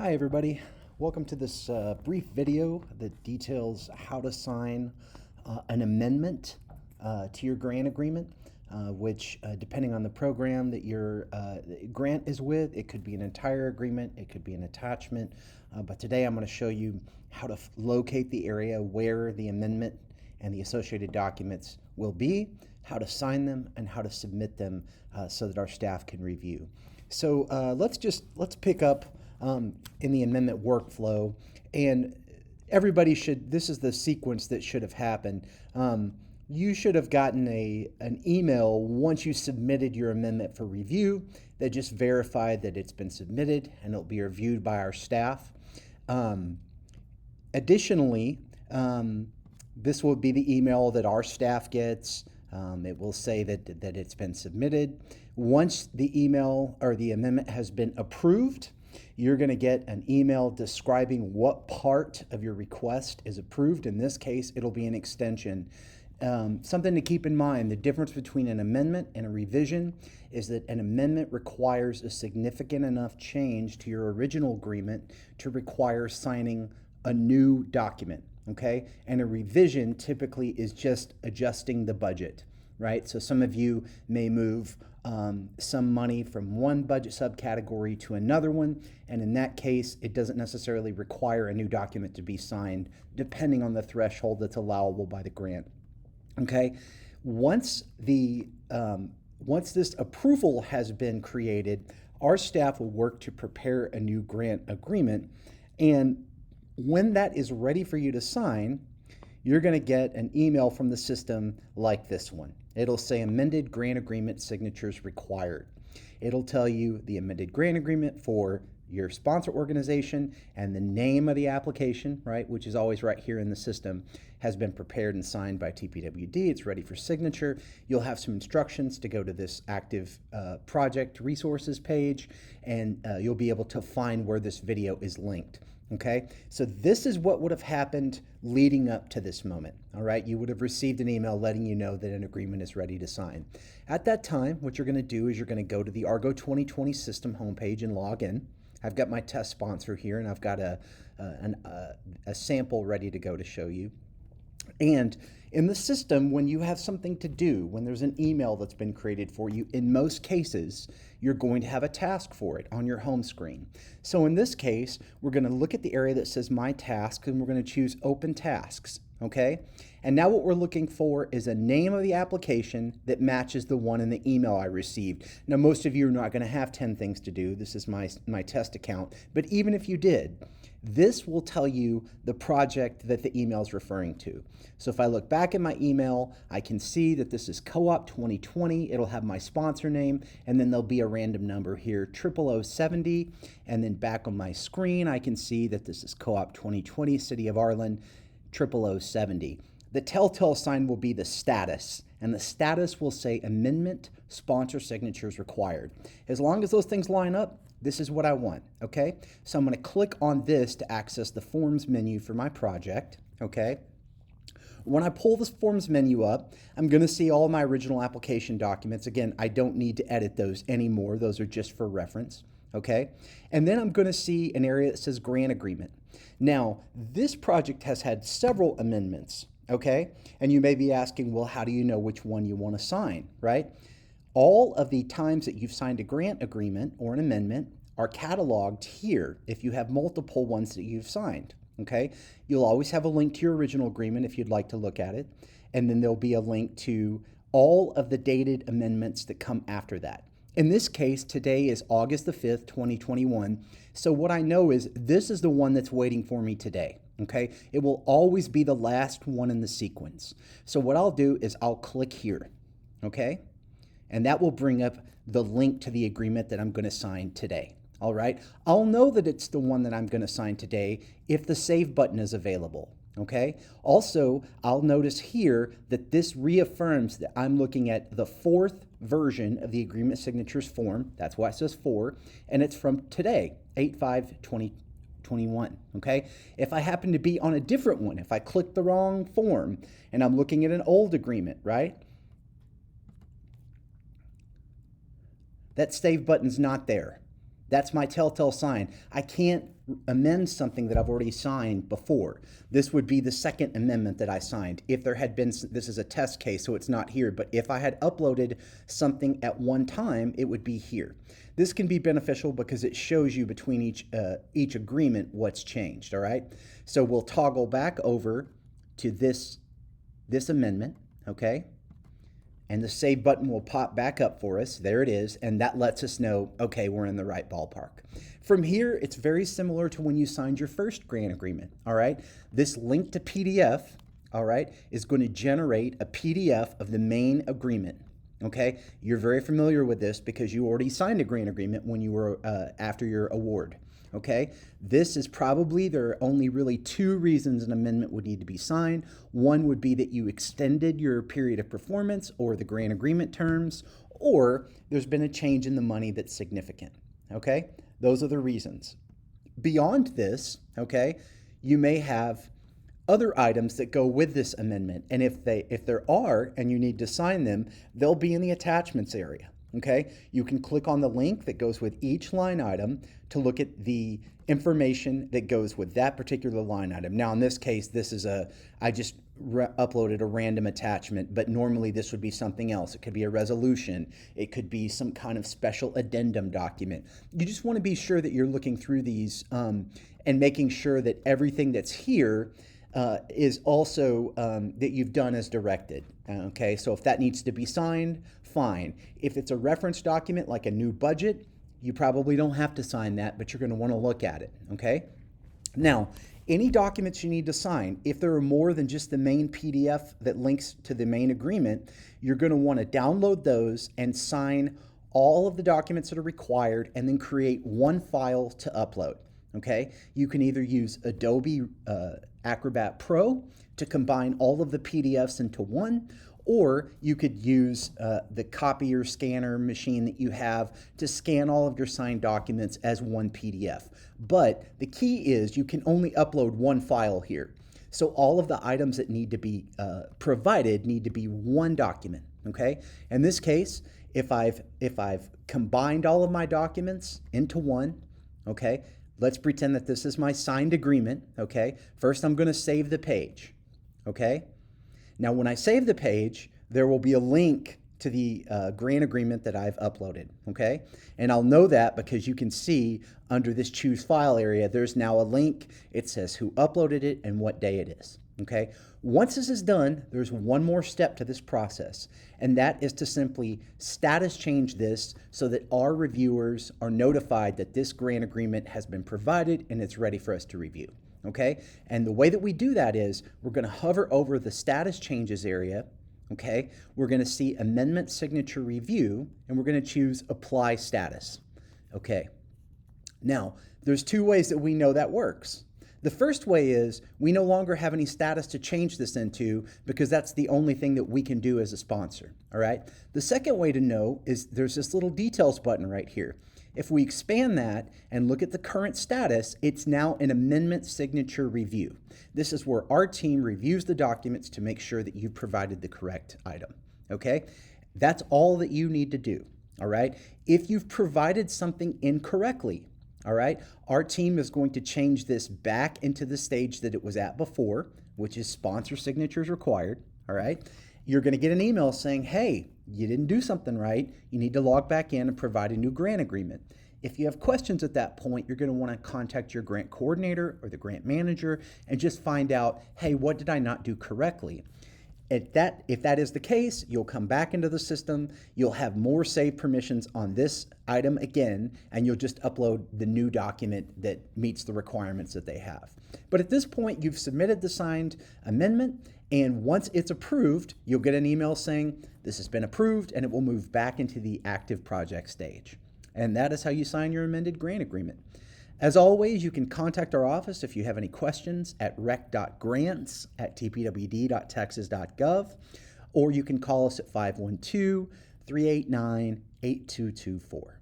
Hi everybody, welcome to this brief video that details how to sign an amendment to your grant agreement, which depending on the program that your grant is with, it could be an entire agreement, it could be an attachment, but today I'm going to show you how to locate the area where the amendment and the associated documents will be, how to sign them, and how to submit them so that our staff can review. So let's pick up in the amendment workflow, and everybody should, this is the sequence that should have happened. You should have gotten an email once you submitted your amendment for review that just verified that it's been submitted and it'll be reviewed by our staff. Additionally, this will be the email that our staff gets. It will say that it's been submitted. Once the email or the amendment has been approved, you're going to get an email describing what part of your request is approved. In this case, it'll be an extension. Something to keep in mind, the difference between an amendment and a revision is that an amendment requires a significant enough change to your original agreement to require signing a new document, okay? And a revision typically is just adjusting the budget, right? So some of you may move some money from one budget subcategory to another one, and in that case, it doesn't necessarily require a new document to be signed, depending on the threshold that's allowable by the grant. Okay, once this approval has been created, our staff will work to prepare a new grant agreement, and when that is ready for you to sign, you're going to get an email from the system like this one. It'll say Amended Grant Agreement Signatures Required. It'll tell you the amended grant agreement for your sponsor organization and the name of the application, right, which is always right here in the system, has been prepared and signed by TPWD. It's ready for signature. You'll have some instructions to go to this active project resources page, and you'll be able to find where this video is linked. Okay, so this is what would have happened leading up to this moment. All right, you would have received an email letting you know that an agreement is ready to sign. At that time, what you're going to do is you're going to go to the Argo 2020 system homepage and log in. I've got my test sponsor here, and I've got a sample ready to go to show you. And in the system, when you have something to do, when there's an email that's been created for you, in most cases, you're going to have a task for it on your home screen. So in this case, we're going to look at the area that says My Tasks, and we're going to choose Open Tasks, okay? And now what we're looking for is a name of the application that matches the one in the email I received. Now, most of you are not going to have 10 things to do. This is my test account. But even if you did, this will tell you the project that the email is referring to. So if I look back at my email, I can see that this is Co-op 2020. It'll have my sponsor name, and then there'll be a random number here, 00070. And then back on my screen, I can see that this is Co-op 2020, City of Arlen, 00070. The telltale sign will be the status, and the status will say Amendment Sponsor Signatures Required. As long as those things line up, this is what I want, okay? So I'm going to click on this to access the Forms menu for my project, okay? When I pull this Forms menu up, I'm going to see all my original application documents. Again, I don't need to edit those anymore. Those are just for reference, okay? And then I'm going to see an area that says Grant Agreement. Now, this project has had several amendments, okay? And you may be asking, well, how do you know which one you want to sign, right? All of the times that you've signed a grant agreement or an amendment are cataloged here if you have multiple ones that you've signed, okay? You'll always have a link to your original agreement if you'd like to look at it, and then there'll be a link to all of the dated amendments that come after that. In this case, today is August the 5th, 2021, so what I know is this is the one that's waiting for me today, okay? It will always be the last one in the sequence. So what I'll do is I'll click here, okay? And that will bring up the link to the agreement that I'm going to sign today. All right. I'll know that it's the one that I'm going to sign today if the save button is available. Okay. Also, I'll notice here that this reaffirms that I'm looking at the 4th version of the agreement signatures form. That's why it says 4, and it's from today, 8/5/2021. Okay. If I happen to be on a different one, if I click the wrong form and I'm looking at an old agreement, right? That save button's not there. That's my telltale sign. I can't amend something that I've already signed before. This would be the second amendment that I signed. If there had been, this is a test case, so it's not here, but if I had uploaded something at one time, it would be here. This can be beneficial because it shows you between each agreement what's changed, all right? So we'll toggle back over to this amendment, okay? And the save button will pop back up for us. There it is. And that lets us know, okay, we're in the right ballpark. From here, it's very similar to when you signed your first grant agreement, all right? This link to PDF, all right, is going to generate a PDF of the main agreement, okay? You're very familiar with this because you already signed a grant agreement when you were after your award. Okay, this is probably, there are only really two reasons an amendment would need to be signed. One would be that you extended your period of performance or the grant agreement terms, or there's been a change in the money that's significant. Okay, those are the reasons. Beyond this, okay, you may have other items that go with this amendment, and if there are and you need to sign them, they'll be in the attachments area. Okay, you can click on the link that goes with each line item to look at the information that goes with that particular line item. Now, in this case, this is I just uploaded a random attachment, but normally this would be something else. It could be a resolution. It could be some kind of special addendum document. You just want to be sure that you're looking through these and making sure that everything that's here is also that you've done as directed. Okay, so if that needs to be signed, fine. If it's a reference document like a new budget, you probably don't have to sign that, but you're going to want to look at it. Okay, now any documents you need to sign, if there are more than just the main PDF that links to the main agreement, you're going to want to download those and sign all of the documents that are required and then create one file to upload. Okay, you can either use Adobe Acrobat Pro to combine all of the PDFs into one, or you could use the copier scanner machine that you have to scan all of your signed documents as one PDF. But the key is you can only upload one file here. So all of the items that need to be provided need to be one document. Okay, in this case, if I've combined all of my documents into one, okay, let's pretend that this is my signed agreement, okay? First, I'm going to save the page, okay? Now, when I save the page, there will be a link to the grant agreement that I've uploaded, okay? And I'll know that because you can see under this Choose File area, there's now a link. It says who uploaded it and what day it is, okay? Once this is done, there's one more step to this process, and that is to simply status change this so that our reviewers are notified that this grant agreement has been provided and it's ready for us to review, okay? And the way that we do that is we're going to hover over the status changes area, okay? We're going to see amendment signature review, and we're going to choose apply status, okay? Now, there's two ways that we know that works. The first way is we no longer have any status to change this into because that's the only thing that we can do as a sponsor, all right? The second way to know is there's this little details button right here. If we expand that and look at the current status, it's now an amendment signature review. This is where our team reviews the documents to make sure that you've provided the correct item, okay? That's all that you need to do, all right? If you've provided something incorrectly, all right, our team is going to change this back into the stage that it was at before, which is sponsor signatures required, all right? You're going to get an email saying, hey, you didn't do something right. You need to log back in and provide a new grant agreement. If you have questions at that point, you're going to want to contact your grant coordinator or the grant manager and just find out, hey, what did I not do correctly? If that is the case, you'll come back into the system, you'll have more save permissions on this item again, and you'll just upload the new document that meets the requirements that they have. But at this point, you've submitted the signed amendment, and once it's approved, you'll get an email saying this has been approved, and it will move back into the active project stage. And that is how you sign your amended grant agreement. As always, you can contact our office if you have any questions at rec.grants@tpwd.texas.gov, or you can call us at 512-389-8224.